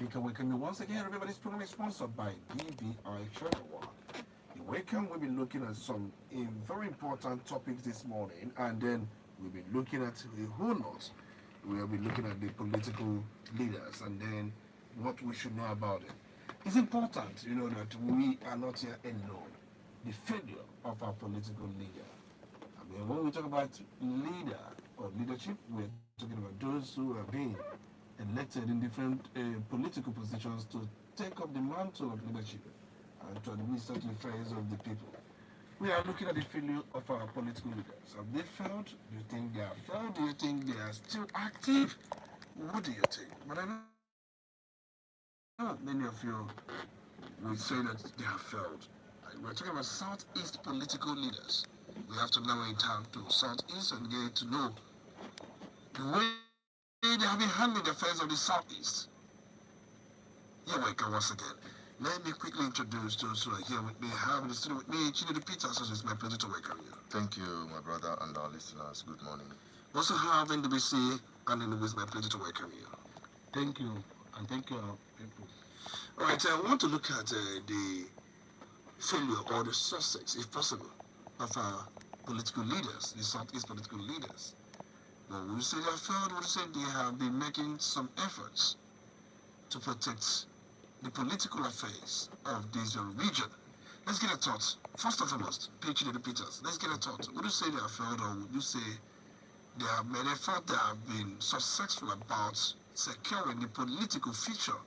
Quick awakening once again. Everybody's program is sponsored by BVI Channel. Welcome. We'll be looking at some very important topics this morning, and then we'll be looking at a whole lot. We'll be looking at the political leaders, and then what we should know about it. It's important, that we are not here alone. The failure of our political leader. I mean, when we talk about leader or leadership, we're talking about those who have been elected in different political positions to take up the mantle of leadership and to administer the affairs of the people. We are looking at the failure of our political leaders. Have they failed? Do you think they have failed? Do you think they are still active? What do you think? But I know many of you will say that they have failed. We're talking about Southeast political leaders. We have to narrow it down to Southeast and get to know the way they have been handling the affairs of the Southeast. You're welcome once again. Let me quickly introduce those who are here with me. I have in the studio with me Chinedu Peters, so it's my pleasure to welcome you. Thank you, my brother and our listeners. Good morning. We also have NWC, and it's my pleasure to welcome you. Thank you, and thank you, people. All right, I want to look at the failure or the success, if possible, of our political leaders, the Southeast political leaders. Well, would you say they have failed? Would you say they have been making some efforts to protect the political affairs of this region? Let's get a thought. First and foremost, Chinedu Peters, let's get a thought. Would you say they have failed, or would you say they have made effort, they have been successful about securing the political future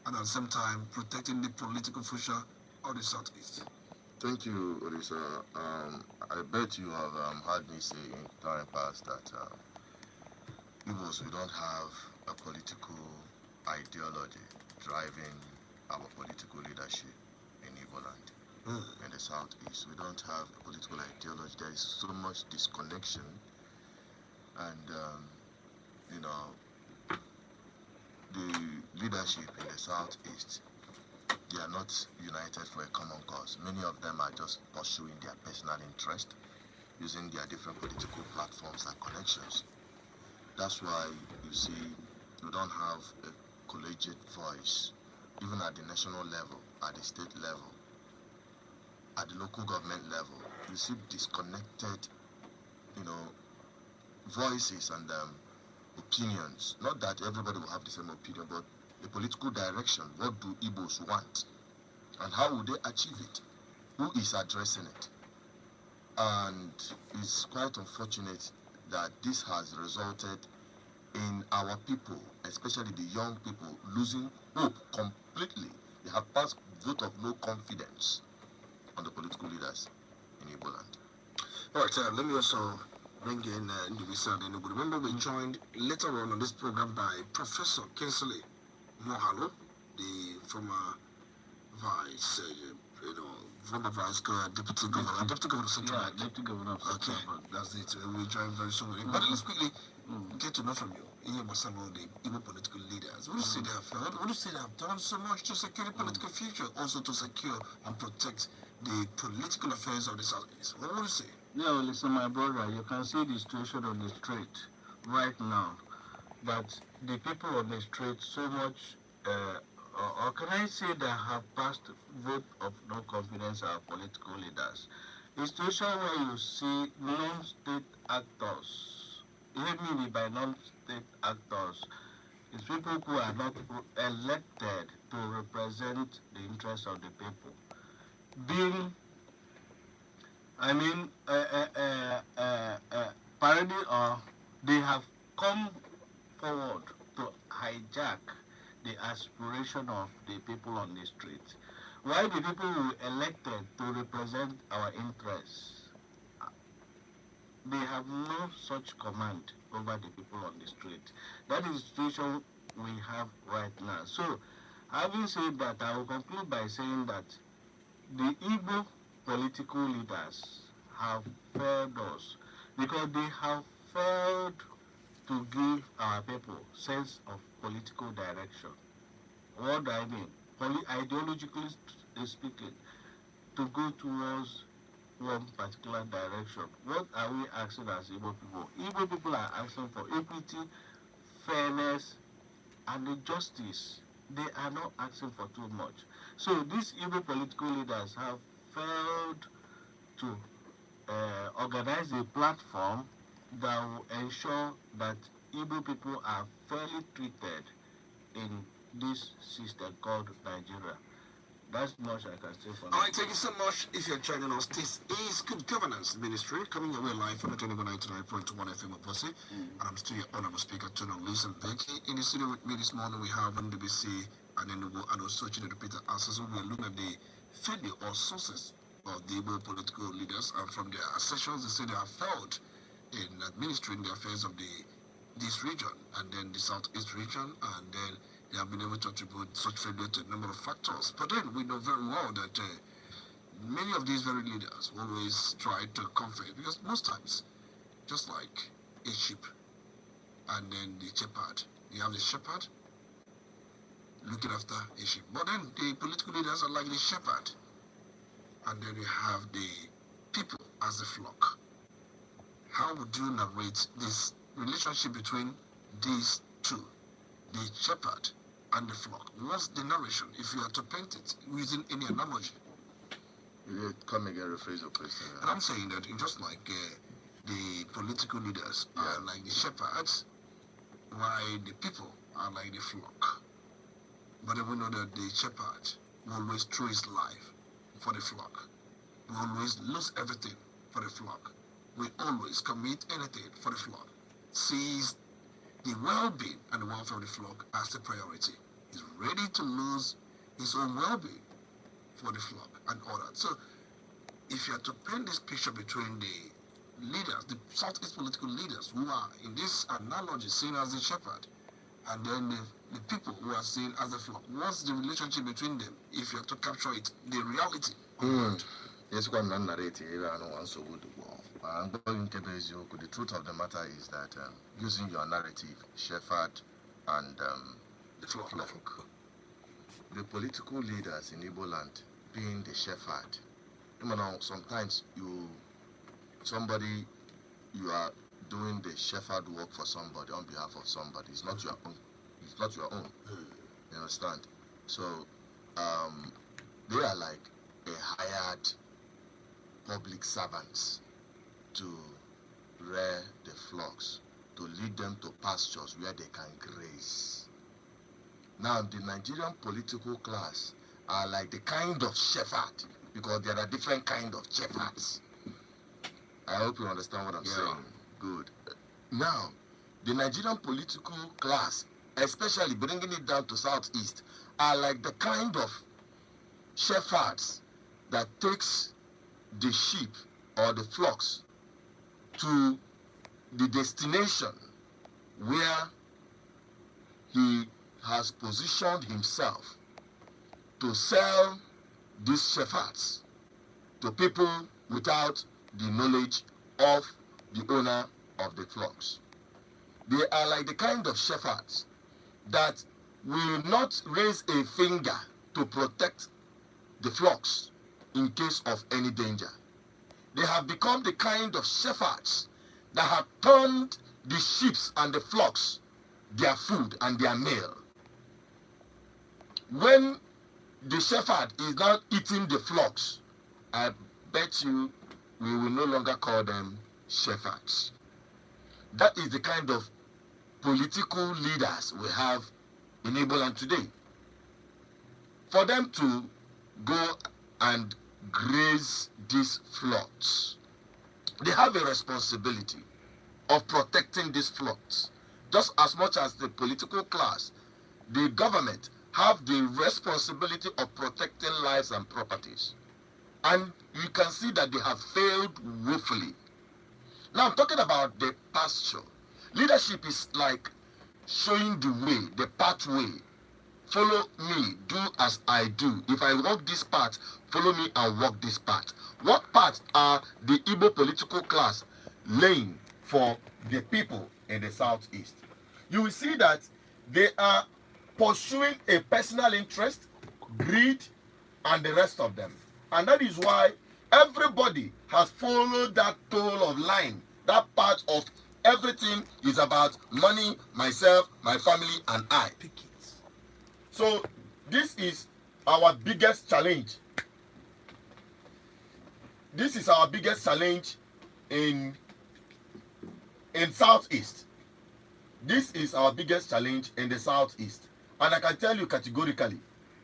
and at the same time protecting the political future of the Southeast? Thank you, Odisa. I bet you have heard me say in time past that Igbos, we don't have a political ideology driving our political leadership in Igbo land, in the Southeast. We don't have a political ideology. There is so much disconnection, and the leadership in the Southeast, they are not united for a common cause. Many of them are just pursuing their personal interest, using their different political platforms and connections. That's why you see we don't have a collegiate voice, even at the national level, at the state level, at the local government level. You see disconnected, voices and opinions. Not that everybody will have the same opinion, but the political direction. What do Igbos want? And how will they achieve it? Who is addressing it? And it's quite unfortunate that this has resulted in our people, especially the young people, losing hope completely. They have passed vote of no confidence on the political leaders in Igbo land. All right, let me also bring in Ndubisa and Enugu. Remember, we joined later on this program by Professor Kinsley Mohalo, the former vice, former vice deputy governor, of Central Bank. Deputy Governor of Okay, Central Bank. that's it. We'll join very soon. But let's quickly get to know from you, some of the Igbo political leaders. What do you say they have failed? What do you say they have done so much to secure the political future, also to secure and protect the political affairs of the Southeast? What do you say? Yeah, listen, my brother, you can see the situation on the street right now. That the people on the street so much, or can I say they have passed vote of no confidence in our political leaders. A situation where you see non-state actors, hear by non-state actors, is people who are not elected to represent the interests of the people. Being, parading, or they have come forward to hijack the aspiration of the people on the street. Why the people were elected to represent our interests, they have no such command over the people on the street. That is the situation we have right now. So, having said that, I will conclude by saying that the Igbo political leaders have failed us because they have failed to give our people sense of political direction. What do I mean? Ideologically speaking, to go towards one particular direction. What are we asking as Igbo people? Igbo people are asking for equity, fairness, and the justice they are not asking for too much. So these Igbo political leaders have failed to organize a platform that will ensure that Igbo people are fairly treated in this system called Nigeria. That's much I can say for now. All right, thank you so much. If you're joining us, this is Good Governance Ministry, coming your way live on the 99.1 FM of Bossy. And I'm still your honorable speaker, Tony Listen Becky. In the studio with me this morning, we have NWBC and Enugu and also Chinedu Peter Assessor. We're looking at the failure or sources of the Igbo political leaders, and from their assertions, they say they have failed in administering the affairs of this region and then the southeast region, and then they have been able to attribute such failure to a number of factors. But then we know very well that many of these very leaders always try to comfort, because most times, just like a sheep and then the shepherd, you have the shepherd looking after a sheep. But then the political leaders are like the shepherd, and then you have the people as the flock. How would you narrate this relationship between these two, the shepherd and the flock? What's the narration, if you are to paint it using any analogy? Come again, rephrase your question. And I'm saying that just like the political leaders are like the shepherds, while the people are like the flock. But then we know that the shepherd will always throw his life for the flock. We always lose everything for the flock. We always commit anything for the flock. Sees the well-being and the welfare of the flock as the priority. He's ready to lose his own well-being for the flock and all that. So, if you are to paint this picture between the leaders, the Southeast political leaders who are in this analogy seen as the shepherd, and then the people who are seen as the flock, what's the relationship between them, if you are to capture it, the reality? Yes, one narrative, I don't want so good. I'm going to the truth of the matter is that using your narrative, shepherd and The flock. the political leaders in Igbo land being the shepherd, you know, sometimes you are doing the shepherd work for somebody on behalf of somebody. It's not your own. It's not your own. You understand? So they are like a hired public servants to rear the flocks, to lead them to pastures where they can graze. Now, the Nigerian political class are like the kind of shepherd, because there are different kind of shepherds. I hope you understand what I'm saying. Good. Now, the Nigerian political class, especially bringing it down to Southeast, are like the kind of shepherds that takes the sheep or the flocks to the destination where he has positioned himself to sell these shepherds to people without the knowledge of the owner of the flocks. They are like the kind of shepherds that will not raise a finger to protect the flocks in case of any danger. They have become the kind of shepherds that have turned the sheep and the flocks their food and their meal. When the shepherd is now eating the flocks, I bet you we will no longer call them shepherds. That is the kind of political leaders we have in Igbo land today. For them to go and graze these flocks, they have a responsibility of protecting these flocks, just as much as the political class, the government have the responsibility of protecting lives and properties. And you can see that they have failed woefully. Now I'm talking about the pasture. Leadership is like showing the way, the pathway. Follow me, do as I do. If I walk this path, follow me and walk this path. What path are the Igbo political class laying for the people in the Southeast? You will see that they are pursuing a personal interest, greed, and the rest of them. And that is why everybody has followed that toll of line, that part of everything is about money, myself, my family, and I. So this is our biggest challenge. This is our biggest challenge in Southeast. This is our biggest challenge in the Southeast. And I can tell you categorically,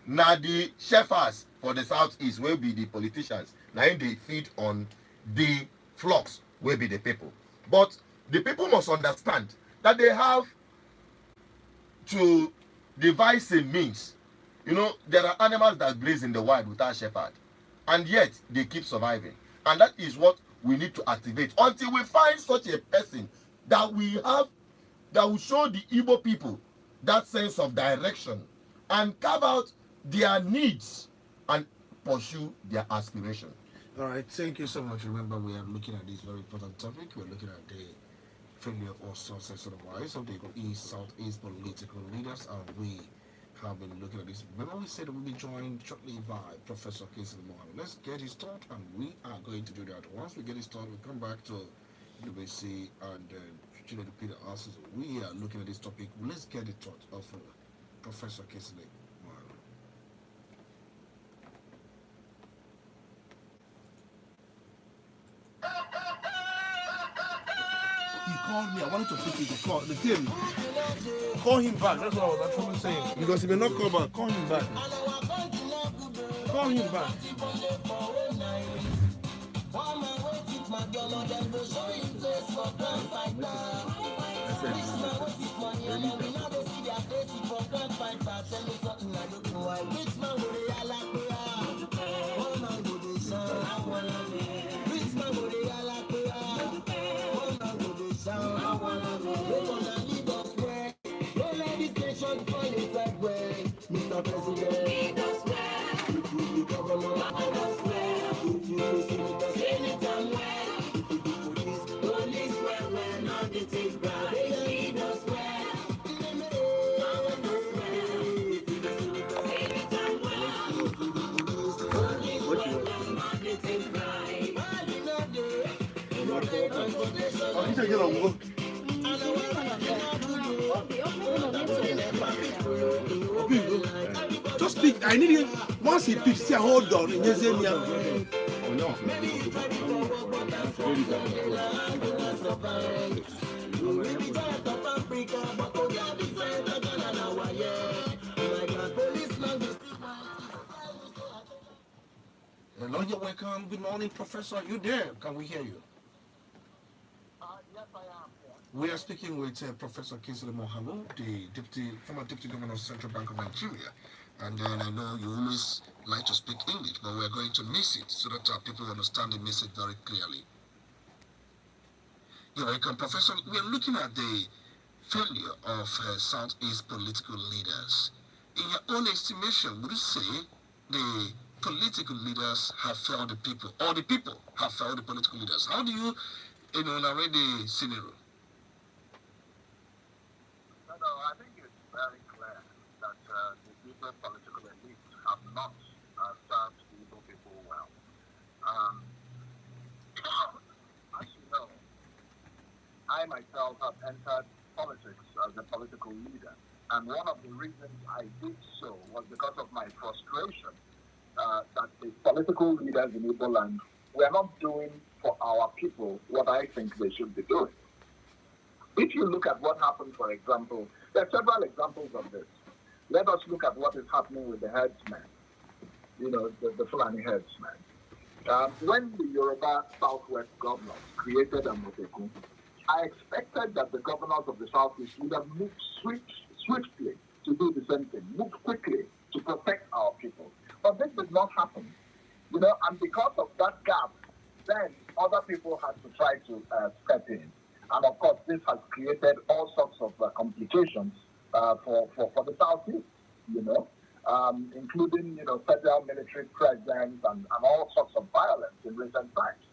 now the shepherds for the Southeast will be the politicians. Now they feed on the flocks will be the people. But the people must understand that they have to devise a means. You know, there are animals that graze in the wild without shepherd, and yet they keep surviving. And that is what we need to activate until we find such a person that we have, that will show the Igbo people that sense of direction and carve out their needs and pursue their aspiration. All right, thank you so much. Remember, we are looking at this very important topic. We're looking at the failure or success otherwise of the East Southeast political leaders, and we have been looking at this. Remember, we said we'll be joined shortly by Professor Kingsley Mohammed. Let's get his thought, and we are going to do that. Once we get his thought, we'll come back to UBC and repeat the answers. We are looking at this topic. Let's get the thought of Professor Kingsley Mohammed. He called me. I wanted to pick his call. The thing. Call him back. That's what I was actually saying. Because he may not call back. Call him back. Call him back. Mr. President, lead us well. If you the governor, lead us well. If you the senator, senator well. If you the police well, well. Not the thing bad, they lead us well. Lead us well. If you the senator, senator well. If you the police well, well. Not the thing bad. Just speak. I need him. Once he picks, say hold on. In his name, hello, you're welcome. Good morning, Professor. Are you there? Can we hear you? Yes, I am. We are speaking with Professor Kingsley Mohammed, the former Deputy Governor of Central Bank of Nigeria. And then I know you always like to speak English, but we're going to miss it so that our people understand the message very clearly. You're welcome, Professor. We're looking at the failure of Southeast political leaders. In your own estimation, would you say the political leaders have failed the people, or the people have failed the political leaders? How do you narrate the scenario? No, I think it's very clear that the Igbo political elite have not served the Igbo people well. As you know, I myself have entered politics as a political leader, and one of the reasons I did so was because of my frustration that the political leaders in Igbo land were not doing for our people what I think they should be doing. If you look at what happened, for example, there are several examples of this. Let us look at what is happening with the herdsmen, the Fulani herdsmen. When the Yoruba Southwest governors created Amoteku, I expected that the governors of the Southeast would have moved swiftly to do the same thing, moved quickly to protect our people. But this did not happen, and because of that gap, then other people had to try to step in. And of course, this has created all sorts of complications for the Southeast, including, federal military presence and all sorts of violence in recent times.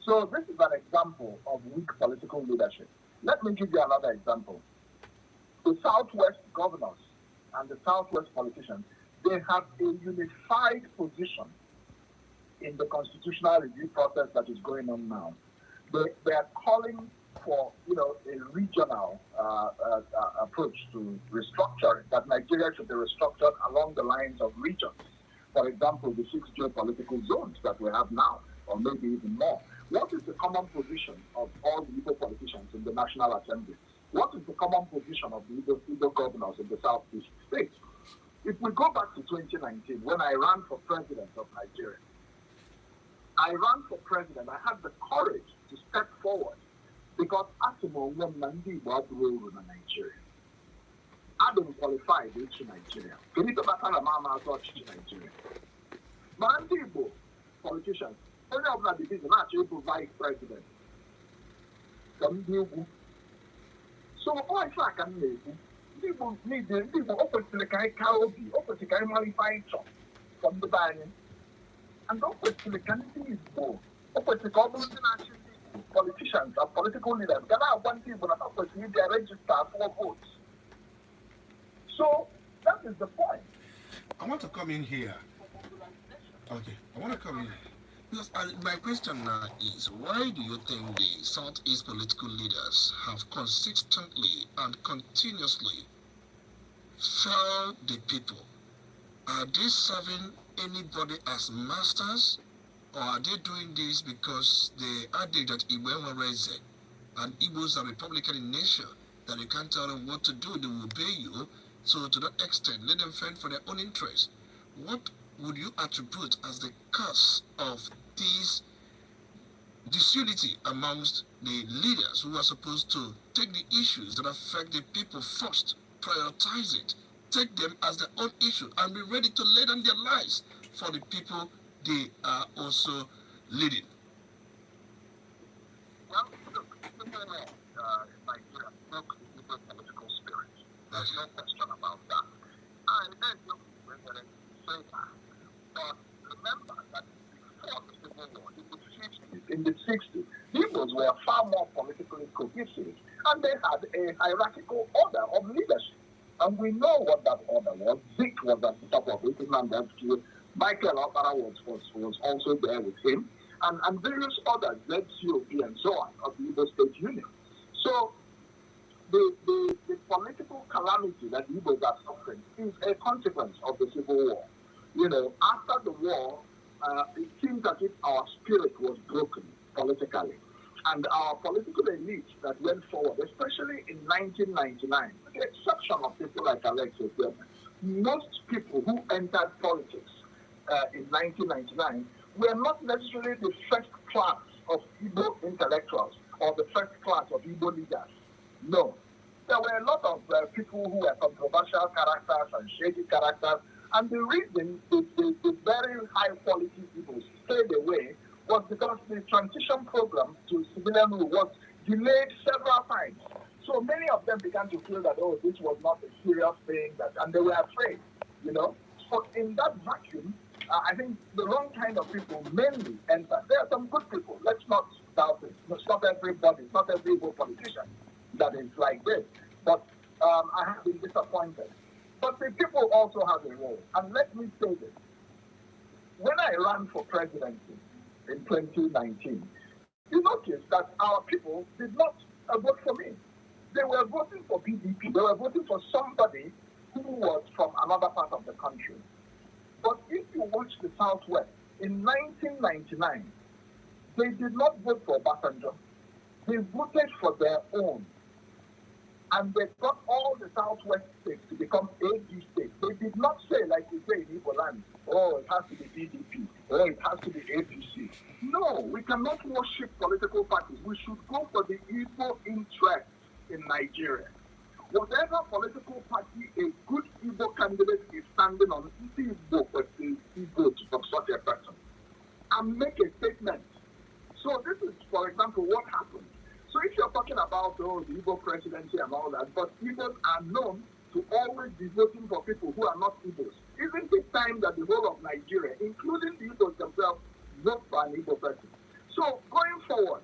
So this is an example of weak political leadership. Let me give you another example. The Southwest governors and the Southwest politicians, they have a unified position in the constitutional review process that is going on now. They are calling for, a regional approach to restructuring, that Nigeria should be restructured along the lines of regions. For example, the 6 geopolitical zones that we have now, or maybe even more. What is the common position of all the Igbo politicians in the National Assembly? What is the common position of the Igbo governors in the Southeast states? If we go back to 2019, when I ran for president of Nigeria, I had the courage to step forward because Asimo Nandi Wadru in Nigeria. I don't qualify to Nigeria. Nigeria. Nandi politicians, only of the division actually to vice president. So all I can make people need people open to the kind of open to kind of from the banyan. And open to the country open to government politicians and political leaders. Ghana one people that open to their register for votes. So that is the point. I want to come in here. Okay, I want to come in. Because my question now is, why do you think the Southeast political leaders have consistently and continuously failed the people? Are they serving anybody as masters, or are they doing this because the adage that Igbo raised and Igbos are Republican in nature, that you can't tell them what to do, they will obey you, so to that extent, let them fend for their own interests? What would you attribute as the cause of this disunity amongst the leaders who are supposed to take the issues that affect the people first, prioritize it, take them as their own issue, and be ready to lay down their lives for the people they are also leading? Well, look, people in Nigeria broke the political spirit. There's no question about that. And then you say that. But remember that before the Civil War, in the 60s, Igbos were far more politically cohesive, and they had a hierarchical order of leadership. And we know what that order was. Zik was at the top of it, Michael Opara was also there with him, and various others, ZCOP and so on, of the Igbo State Union. So the political calamity that the Igbos are suffering is a consequence of the Civil War. After the war, it seems as if our spirit was broken politically. And our political elite that went forward, especially in 1999, with the exception of people like Alexis, most people who entered politics in 1999 were not necessarily the first class of Igbo intellectuals or the first class of Igbo leaders. No. There were a lot of people who were controversial characters and shady characters, and the reason the very high-quality Igbos stayed away was because the transition program to civilian rule was delayed several times. So many of them began to feel that, this was not a serious thing, and they were afraid, So in that vacuum, I think the wrong kind of people mainly enter. There are some good people, let's not doubt it. It's not everybody, it's not every politician that is like this. But I have been disappointed. But the people also have a role. And let me say this. When I ran for presidency in 2019, you notice that our people did not vote for me. They were voting for PDP. They were voting for somebody who was from another part of the country. But if you watch the Southwest, in 1999, they did not vote for Obasanjo. They voted for their own. And they got all the Southwest states to become AD states. They did not say, like we say in Igbo land, it has to be PDP, it has to be APC. No, we cannot worship political parties. We should go for the Igbo interest in Nigeria. Whatever political party a good Igbo candidate is standing on, Igbo to such a person and make a statement. So this is, for example, what happened. So if you're talking about the Igbo presidency and all that, but Igbos are known to always be voting for people who are not Igbos. Isn't it time that the whole of Nigeria, including the Igbos themselves, vote for an Igbo person? So going forward,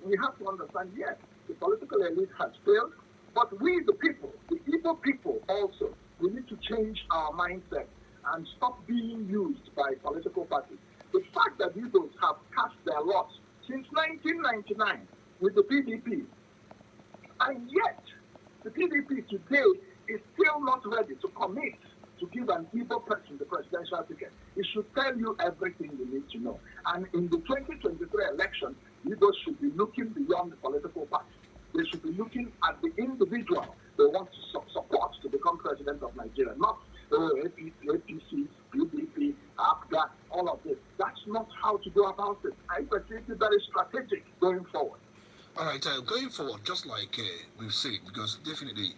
we have to understand, yes, the political elite has failed, but we, the people, the Igbo people also, we need to change our mindset and stop being used by political parties. The fact that Igbos have cast their lots since 1999 with the PDP, And yet, the PDP today is still not ready to commit to give an Igbo person the presidential ticket. It should tell you everything you need to know. And in the 2023 election, Igbos should be looking beyond the political party. They should be looking at the individual they want to support to become president of Nigeria, not APC, PDP, APGA, all of this. That's not how to go about it. I perceive it very strategic going forward. All right, going forward, just like we've said, because definitely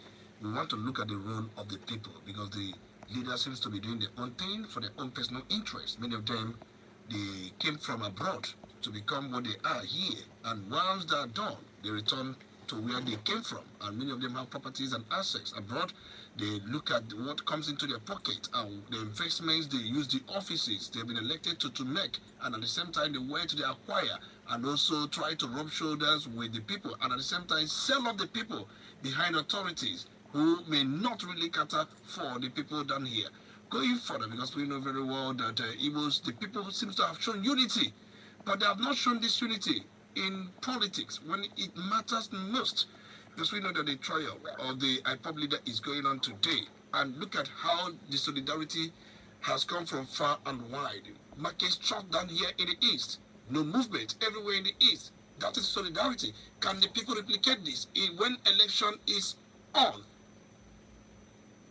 we want to look at the role of the people, because the leader seems to be doing their own thing for their own personal interest. Many of them, they came from abroad to become what they are here, and once they're done, they return to where they came from, and many of them have properties and assets abroad. They look at what comes into their pocket and the investments they use, the offices they've been elected to make, and at the same time the wealth they acquire, and also try to rub shoulders with the people, and at the same time sell off the people behind authorities who may not really cater for the people down here. Going further, because we know very well that Igbos, the people seems to have shown unity, but they have not shown this unity in politics when it matters most. Because we know that the trial of the IPOB leader is going on today. And look at how the solidarity has come from far and wide. Markets shut down here in the east. No movement everywhere in the east. That is solidarity. Can the people replicate this when election is on?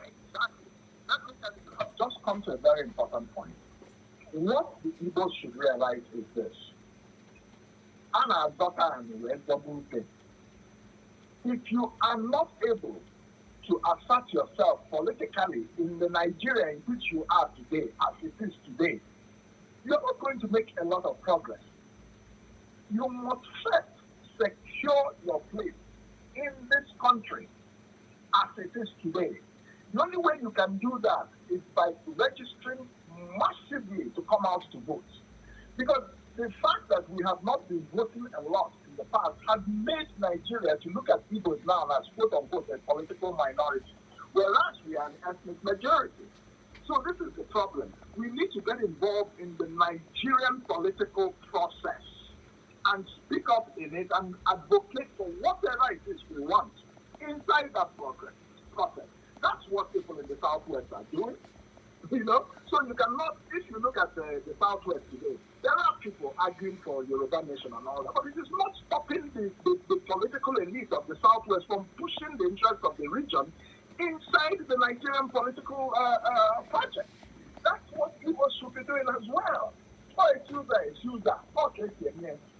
Exactly. Let me tell you, I've just come to a very important point. What the Igbos should realize is this. Anna's daughter and the double thing. If you are not able to assert yourself politically in the Nigeria in which you are today, as it is today, you're not going to make a lot of progress. You must first secure your place in this country as it is today. The only way you can do that is by registering massively to come out to vote. Because the fact that we have not been voting a lot in the past has made Nigeria to look at Igbos now as quote-unquote a political minority, whereas we are an ethnic majority. So this is the problem. We need to get involved in the Nigerian political process and speak up in it and advocate for whatever it is we want inside that process. That's what people in the Southwest are doing. You know, so you cannot, if you look at the Southwest today, there are people arguing for Yoruba nation and all that, but it is not stopping the political elite of the Southwest from pushing the interests of the region inside the Nigerian political project. That's what people should be doing as well. Oh, it's user. Okay,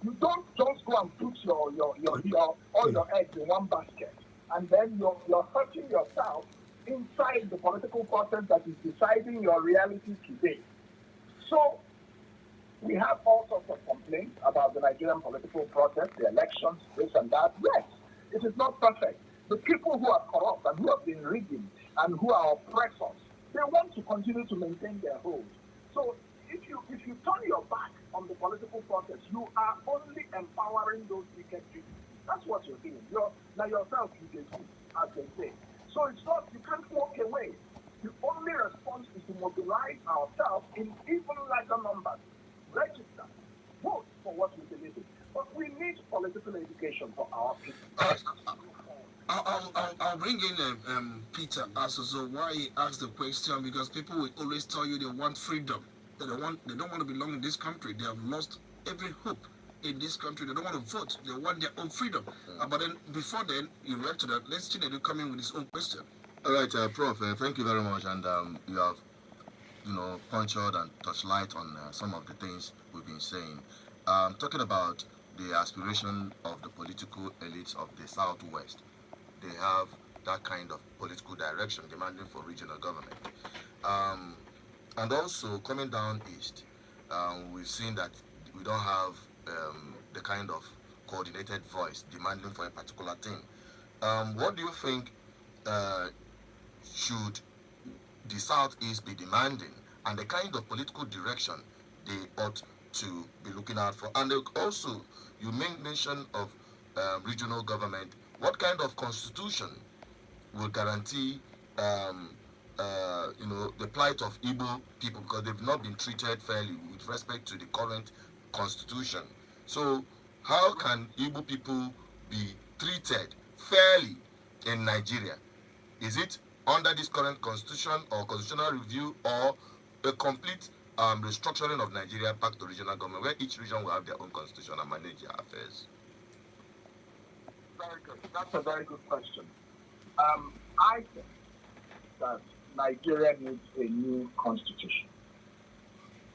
you don't just go and put all your eggs in one basket, and then you're hurting yourself inside the political process that is deciding your reality today. So we have all sorts of complaints about the Nigerian political process, the elections, this and that. Yes, it is not perfect. The people who are corrupt and who have been rigging and who are oppressors, they want to continue to maintain their hold. So if you turn your back on the political process, you are only empowering those wicked people. That's what you're doing. Now yourself, you do, as they say. So it's not, you can't walk away. The only response is to mobilize ourselves in even larger numbers. Register. Vote for what we believe in. But we need political education for our people. I'll bring in Peter also why he asked the question, because people will always tell you they want freedom. They don't want to belong in this country. They have lost every hope in this country. They don't want to vote. They want their own freedom. But then before then, you react to that. Let's see they come in with his own question. All right, Prof. Thank you very much, and you have, punctured and touched light on some of the things we've been saying. Talking about the aspiration of the political elites of the Southwest, they have that kind of political direction demanding for regional government, and also coming down east, we've seen that we don't have the kind of coordinated voice demanding for a particular thing. What do you think should the Southeast be demanding, and the kind of political direction they ought to be looking out for? And also, you made mention of regional government. What kind of constitution will guarantee the plight of Igbo people, because they've not been treated fairly with respect to the current constitution? So how can Igbo people be treated fairly in Nigeria? Is it under this current constitution or constitutional review, or a complete restructuring of Nigeria back to regional government, where each region will have their own constitution and manage their affairs? Very good. That's a very good question. I think that Nigeria needs a new constitution.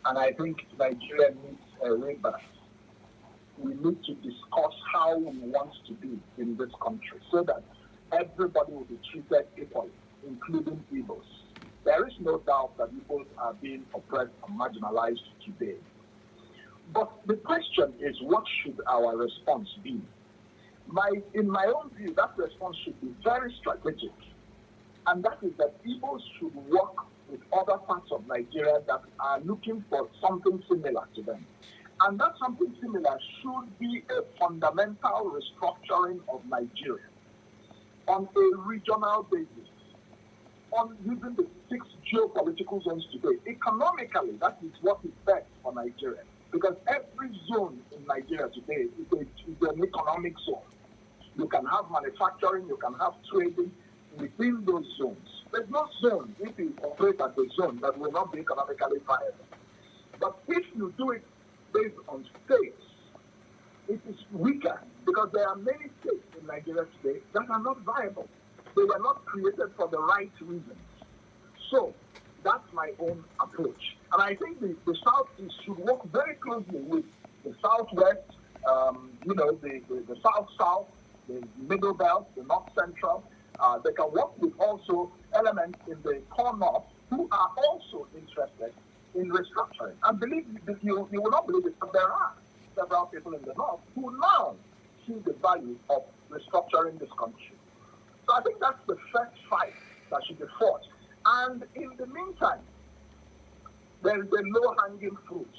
And I think Nigeria needs a rebirth. We need to discuss how we want to be in this country so that everybody will be treated equally, including Igbos. There is no doubt that Igbos are being oppressed and marginalized today. But the question is, what should our response be? In my own view, that response should be very strategic. And that is that Igbos should work with other parts of Nigeria that are looking for something similar to them. And that something similar should be a fundamental restructuring of Nigeria on a regional basis, on using the 6 geopolitical zones today. Economically, that is what is best for Nigeria, because every zone in Nigeria today is an economic zone. You can have manufacturing, you can have trading within those zones. There's no zone, if you operate at the zone, that will not be economically viable. But if you do it based on states, it is weaker, because there are many states in Nigeria today that are not viable. They were not created for the right reasons. So that's my own approach. And I think the Southeast should work very closely with the Southwest, the South-South, the Middle Belt, the North Central. They can work with also elements in the core North who are also interested in restructuring. And believe me, you will not believe it, but there are several people in the North who now see the value of restructuring this country. So I think that's the first fight that should be fought. And in the meantime, there is a low-hanging fruit.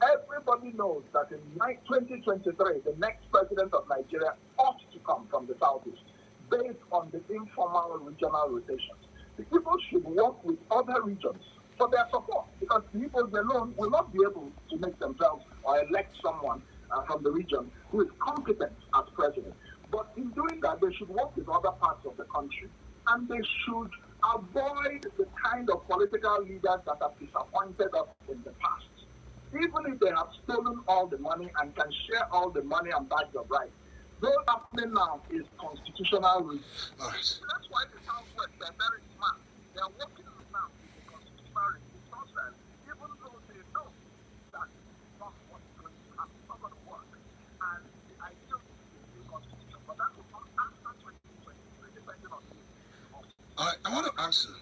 Everybody knows that in 2023, the next president of Nigeria ought to come from the Southeast, based on the informal regional rotations. The people should work with other regions for their support, because the Igbos alone will not be able to make themselves or elect someone from the region who is competent as president. But in doing that, they should work with other parts of the country, and they should avoid the kind of political leaders that have disappointed us in the past. Even if they have stolen all the money and can share all the money and badge of right, what's happening now is constitutional review. That's why the Southwest, they're very smart. They're working now with the constitutional review process, even though they know that it's not what's going to happen, it's not going to work. And the ideal is a new constitution, but that will come after 2023, depending on you. I want to ask you.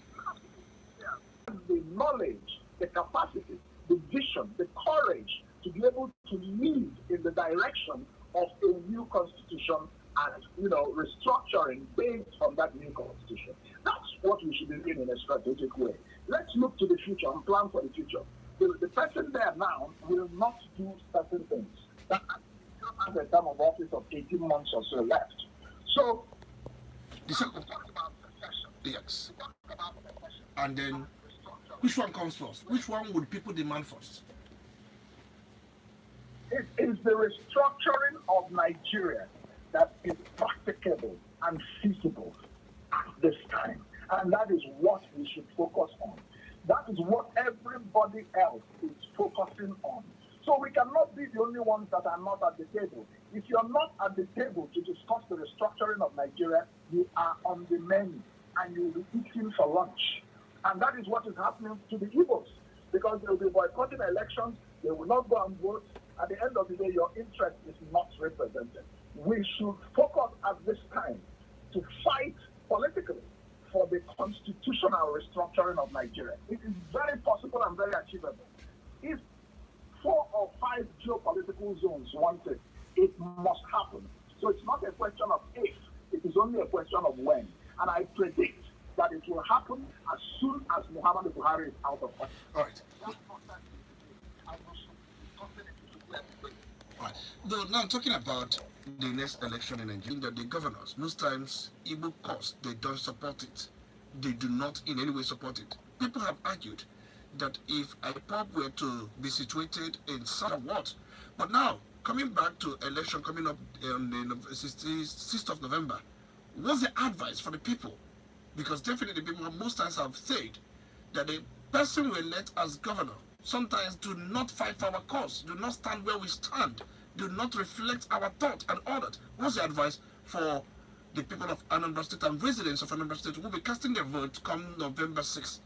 The knowledge, the capacity, the vision, the courage to be able to lead in the direction of a new constitution and, restructuring based on that new constitution. That's what we should be doing in a strategic way. Let's look to the future and plan for the future. The person there now will not do certain things. That still has a term of office of 18 months or so left. So, we talked about succession. Yes. We talked about succession. And then, which one comes first? Which one would people demand first? It is the restructuring of Nigeria that is practicable and feasible at this time. And that is what we should focus on. That is what everybody else is focusing on. So we cannot be the only ones that are not at the table. If you're not at the table to discuss the restructuring of Nigeria, you are on the menu and you will be eating for lunch. And that is what is happening to the Igbos, because they will be boycotting elections, they will not go and vote. At the end of the day, your interest is not represented. We should focus at this time to fight politically for the constitutional restructuring of Nigeria. It is very possible and very achievable. If 4 or 5 geopolitical zones want it, it must happen. So it's not a question of if, it is only a question of when. And I predict that it will happen as soon as Muhammadu Buhari is out of office. All right. Right. Though now talking about the next election in Nigeria, that the governors, most times, Igbo cause, they don't support it. They do not in any way support it. People have argued that if IPOB were to be situated in somewhat, but now, coming back to election coming up on the 6th of November, what's the advice for the people? Because definitely people most times have said that the person we elect as governor sometimes do not fight for our cause, do not stand where we stand, do not reflect our thought and all that. What's the advice for the people of Anambra State and residents of Anambra State who will be casting their vote come November 6th?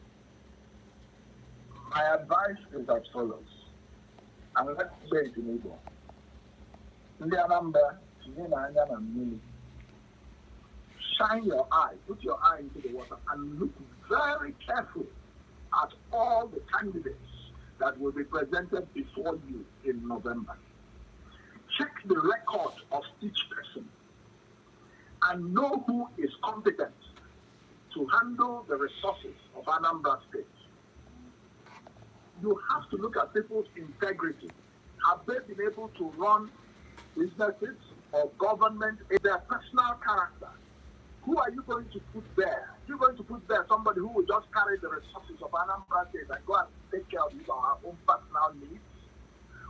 My advice is as follows, and let's say it in Igbo. Ndị Anambra, tinye n'anya na mmiri. Shine your eye, put your eye into the water, and look very carefully at all the candidates that will be presented before you in November. Check the record of each person and know who is competent to handle the resources of Anambra State. You have to look at people's integrity. Have they been able to run businesses or government in their personal character? Who are you going to put there? You're going to put there somebody who will just carry the resources of Anambra State and go and take care of his or her own personal needs?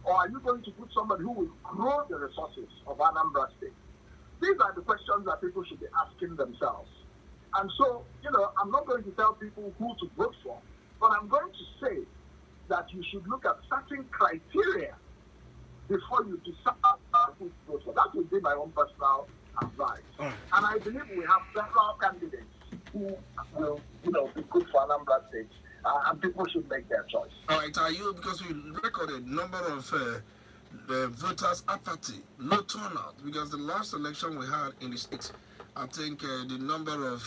Or are you going to put somebody who will grow the resources of Anambra State? These are the questions that people should be asking themselves. And so, I'm not going to tell people who to vote for, but I'm going to say that you should look at certain criteria before you decide who to vote for. That would be my own personal advice. And I believe we have several candidates who will, be good for Anambra State, and people should make their choice. All right, because we recorded a number of voters apathy, low turnout, because the last election we had in the state, I think the number of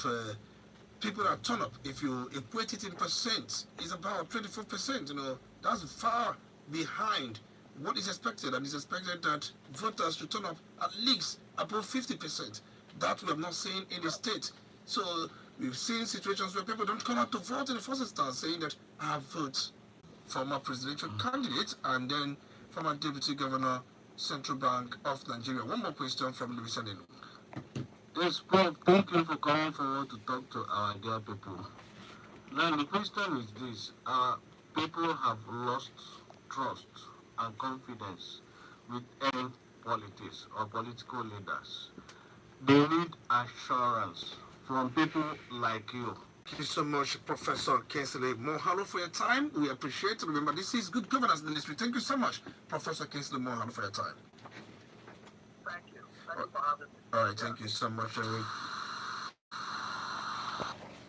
people that turn up, if you equate it in percent, is about 24%. That's far behind what is expected, and it's expected that voters should turn up at least above 50%. That we have not seen in the state. So we've seen situations where people don't come out to vote in the first instance, saying that I have voted former presidential candidate and then former deputy governor, Central Bank of Nigeria. One more question from the listening. Yes, Paul, thank you for coming forward to talk to our dear people. Now, the question is this. People have lost trust and confidence with any politics or political leaders. They need assurance from people like you. Thank you so much, Professor Kingsley Mohalo, for your time. We appreciate it. Remember, this is Good Governance Ministry. Thank you so much, Professor Kingsley Mohalo, for your time. Thank you. Thank you for having me. All right, thank you so much.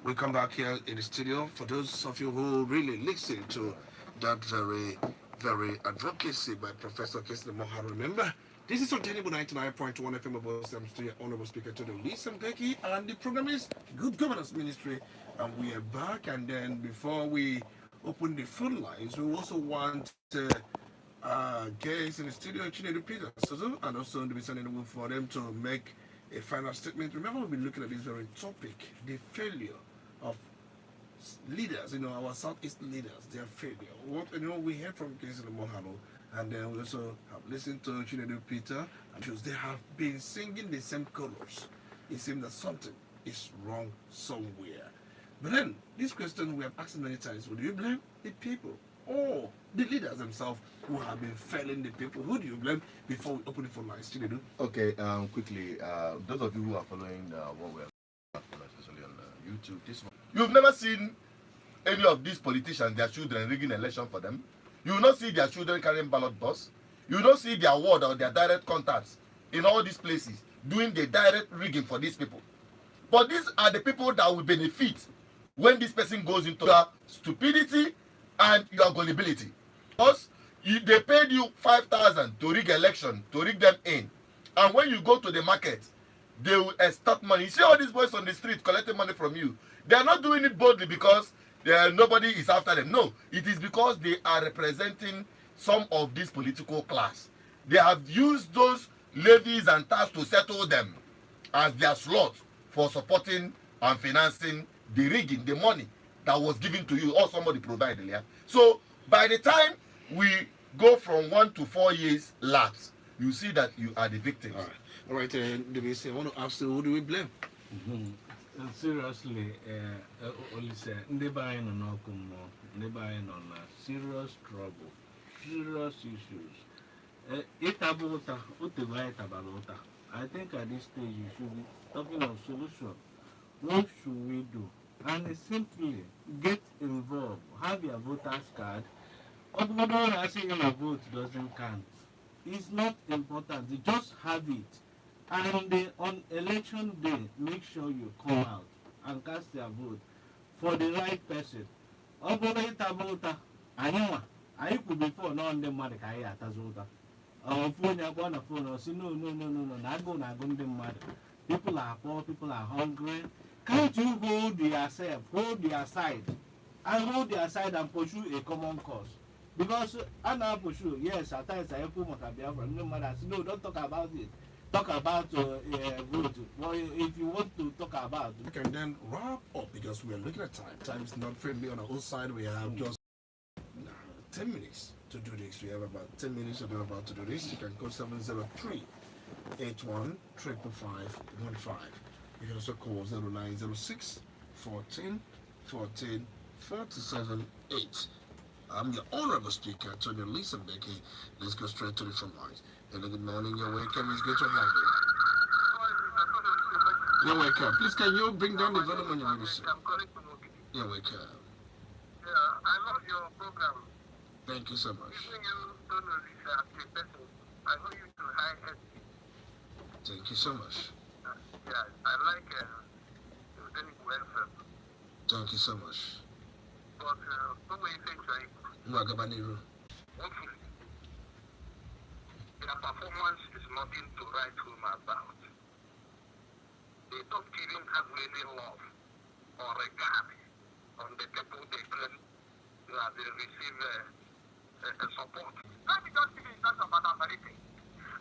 We come back here in the studio for those of you who really listen to that very, very advocacy by Professor Kingsley Mohalo. Remember, this is Sustainable 99.1 FM about the Honorable Speaker to the Lisa Becky, and the program is Good Governance Ministry, and we are back. And then before we open the phone lines, we also want guests in the studio, Chinedu Peter, and also the listening for them to make a final statement. Remember, we'll be looking at this very topic, the failure of leaders, our Southeast leaders, their failure. What we heard from Kingsley Mohalo, and then we also have listened to Chinedu Peter, and they have been singing the same chorus. It seems that something is wrong somewhere. But then, this question we have asked many times: would you blame the people or the leaders themselves who have been failing the people? Who do you blame before we open the phone lines? Chinedu? Okay, quickly, those of you who are following what we are, especially on YouTube, you've never seen any of these politicians, their children rigging election for them. You will not see their children carrying ballot box. You will not see their ward or their direct contacts in all these places doing the direct rigging for these people. But these are the people that will benefit when this person goes into your stupidity and your gullibility. Because they paid you 5,000 to rig election, to rig them in. And when you go to the market, they will extort money. You see all these boys on the street collecting money from you. They are not doing it boldly because nobody is after them. No, it is because they are representing some of this political class. They have used those levies and tax to settle them as their slot for supporting and financing the rigging, the money that was given to you or somebody provided. Yeah? So by the time we go from 1 to 4 years lapse, you see that you are the victims. All right, I want to ask you, who do we blame? Seriously, Olise, ndị be anyị nọ n'ọkụ mmụọ, ndị be anyị nọ na serious trouble, serious issues. Ịtaba ụta, otego anyị tabara ụta. I think at this stage you should be talking of solution. What should we do? And it's simply get involved. Have your voter's card. Although asking a vote doesn't count. It's not important. You just have it. And on election day, make sure you come out and cast your vote for the right person. Although ịta voter, anyị kwụ before na ndị mmadụ ka anyị atazi ụta. Phone ya gwa na phone or say no, na agụ ndị mmadụ. People are poor, people are hungry. Can't you hold yourself, hold your side, and pursue a common cause? Because I now pursue, yes, at times I put Biafra, no matter, no, don't talk about it. Talk about vote. Well, if you want to talk about We can then wrap up because we are looking at time. Time is not friendly on our own side. We have just 10 minutes to do this. We have about 10 minutes to do about to do this. You can call 703 81 55515. You can also call 0906 14 14 478. I'm your honorable speaker, Tony Lisa Becky. Let's go straight to the front lines. Hello, good morning. You're welcome. It's good to have you. You're welcome. Please, can you bring down the volume on your music? You're welcome. Yeah, I love your program. Thank you so much. I know you to high end. Thank you so much. Yeah, I like your daily welfare. Thank you so much. But so many things like Mwagabaniru. hopefully their performance is nothing to write home about. They don't even have any love or regard on the people they claim that they receive support. Let me just give you a sense about Advert.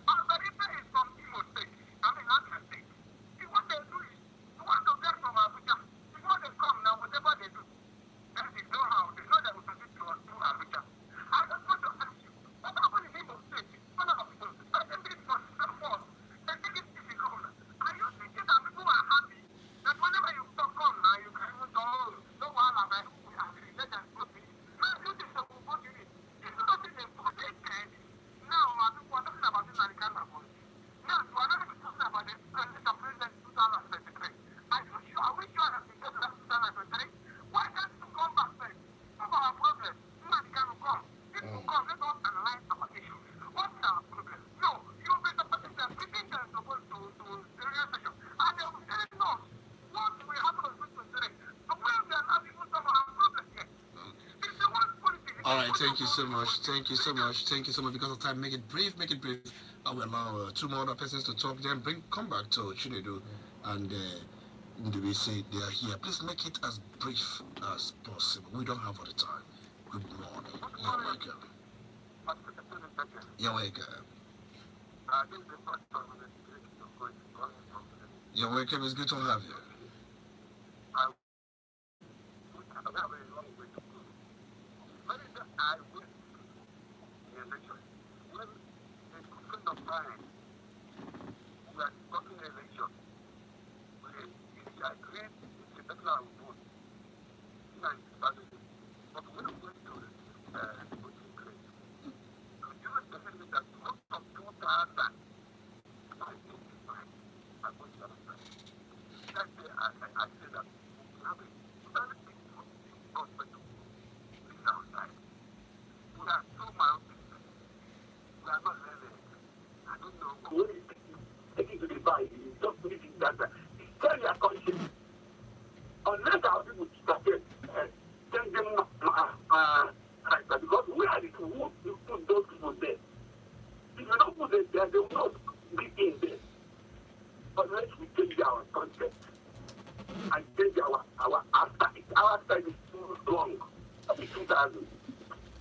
Advert is from Imo State. I mean, Abia State. See, what they do is, you want to get from Abuja. Before they come now, whatever they do, they know how. They know they will proceed to Abuja. I just want to ask you, what happened in Imo State? One of the people, I think it's for force. They think it's difficult. Are you thinking that people are happy that whenever you talk on now, you can even go, no one of us, we are the legends, but how do you think that we'll go to it? It's not in the position. Now, I think we're talking about this and kind of voice. Now, we're not even talking about the president 2023. I wish you had been president 2023. Why can't you come back then? What's our problem? Man can come. If you come, let us analyze our issues. What's our problem? No, you'll be supporting them, thinking they're supposed to the radio station. And they will say, no, what will happen on 2023? So when we are not even some of our problems yet. If they want politics, All right, thank you so much. Thank you so much. Thank you so much. Because of time, make it brief. Make it brief. I will allow two more other persons to talk. Then come back to Chinedu and we say they are here. Please make it as brief as possible. We don't have all the time. Good morning. You're welcome. You're welcome. You're welcome. It's good to have you. Unless our people started send them right, because we are the who put those people there. If you don't put them there, they will not be in there. Unless we change our concept and change our side is too long. Up to 2000.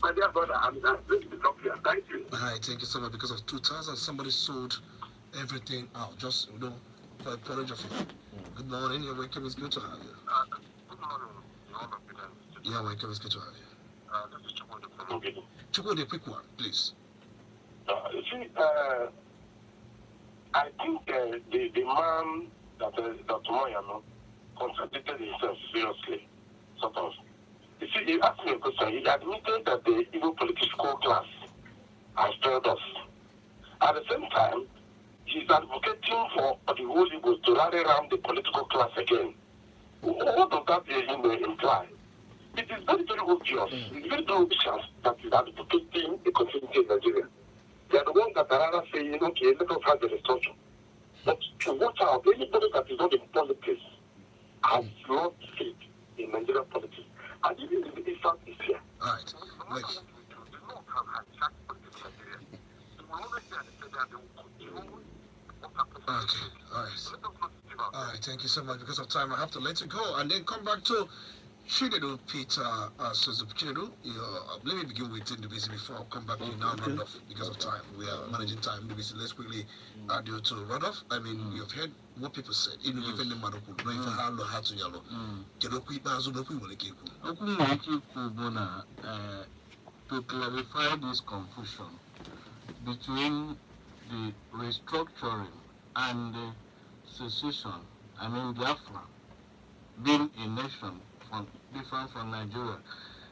My dear brother, I'm not ready to talk here. Thank you. Hi, thank you so much. Because of 2000, somebody sold everything out. Just, for a porridge of it. Good morning. You're welcome. It's good to have you. Good morning. You're welcome. It's good to have you. This is Chukwu. Chukwu, a quick one, please. You see, I think the man that Dr. Moyano contradicted himself seriously, sort of. You see, he asked me a question. He admitted that the evil political class has failed us. At the same time, he's advocating for the whole Igbos to rally around the political class again. What does that imply? It is very, very obvious. It's very, very obvious that he's advocating a continuity in Nigeria. They are the ones that are rather saying, okay, let us have the restructure. But to watch out, anybody that is not in politics has not fit in Nigerian politics. And even in the Eastern is here. All right. Like, okay. All right. All right. Thank you so much. Because of time, I have to let you go and then come back to Chinedu Peter. So Chinedu, let me begin with Ndubisi before I come back to you now. Run off because of time. We are managing time. Ndubisi, let's quickly do to run off. I mean, you've heard what people said. Even if any man who know if I know how to yellow, to clarify this confusion between the restructuring and the secession, I mean Biafra, being a nation different from Nigeria.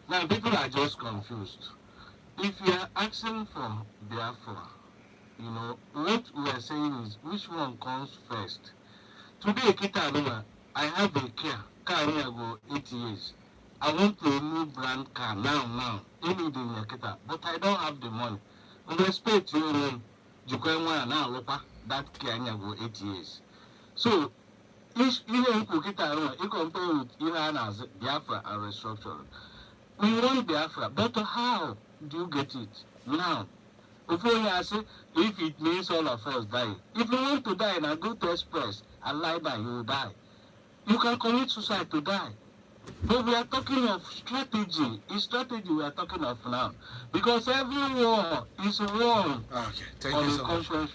Now people are just confused. If you are asking for Biafra, what we are saying is which one comes first. Today, Kita, I have a car go 8 years. I want a new brand car now. Anything Kita, but I don't have the money. With respect to you now, that car go 8 years. So, if you compare with Iran as Biafra and restructuring, we want Biafra, but how do you get it now? Before I say, if it means all of us die, if you want to die and I go to express and lie down, you will die. You can commit suicide to die. But we are talking of strategy. It's strategy we are talking of now. Because every war is won on a conference,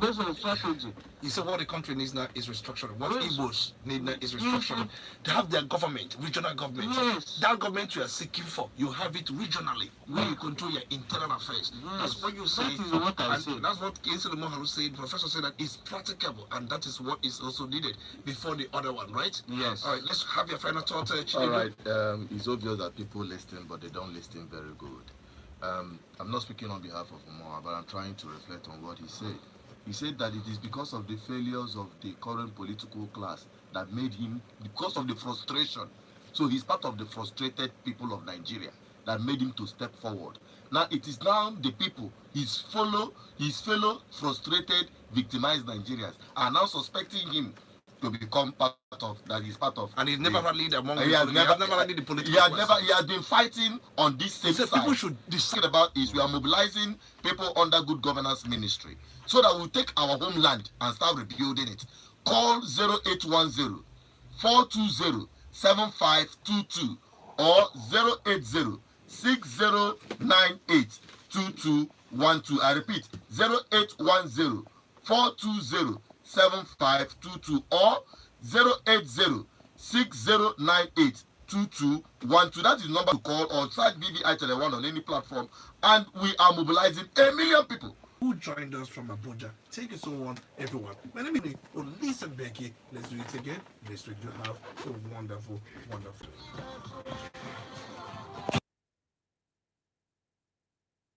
based on strategy. You said what the country needs now is restructuring. What Igbos need now is restructuring. They have their government, regional government. Yes. That government you are seeking for, you have it regionally, where you control your internal affairs. Yes. That's what you say. That is what I say. That's what Kinsey Mohalu said. Professor said that it's practicable, and that is what is also needed before the other one, right? Yes. All right, let's have your final thought. All right. It's obvious that people listen, but they don't listen very good. I'm not speaking on behalf of Umar, but I'm trying to reflect on what he said. He said that it is because of the failures of the current political class that made him, because of the frustration. So he's part of the frustrated people of Nigeria that made him to step forward. Now it is now the people, his fellow frustrated, victimized Nigerians are now suspecting him to become part of that. He's part of, and he's never rallied among. He has never rallied the political. He has been fighting on this same side. People should decide about is we are mobilizing people under good governance ministry so that we'll take our homeland and start rebuilding it. Call 0810 420 7522 or 080 6098 2212. I repeat, 0810 420 7522 or 080 6098 2212. That is the number to call or search BVI Channel 1 on any platform, and we are mobilizing 1 million people who joined us from Abuja. Thank you so much, everyone. My name is Olisa Becky. Let's do it again. Next week, you have a wonderful, wonderful.